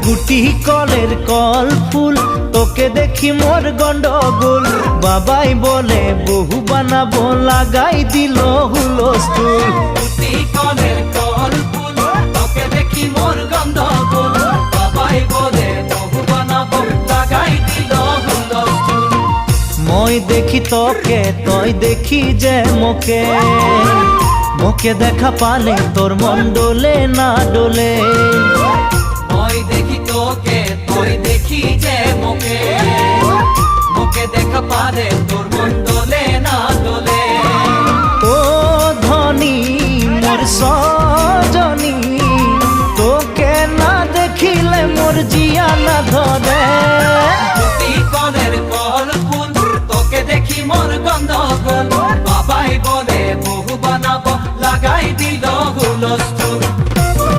গুটি কলের কল ফুল তোকে দেখি মোর গন্ডগোল বাবাই বলে বহু বানাবো লাগাই দিল হুলস্থুল গুটি কলের কল ফুল তোকে দেখি মোর গন্ডগোল বাবাই বলে বহু বানাবো লাগাই দিল হুলস্থুল মই দেখি তোকে তই দেখি যে মোকে মোকে দেখা পালে তোর মন ডোলে না ডোলে মই দেখি তোকে তুই দেখি যে মোকে মোকে দেখা পারে তোর মন দোলে না দোলে ও ধনী মোর সজনী তোকে না দেখিলে মোর জিয়া না ধরে গুটি কলের কল ফুল তোকে দেখি মোর গন্ডগোল বাবাই বলে বহু বানাবো লাগাই দিল হুলস্থুল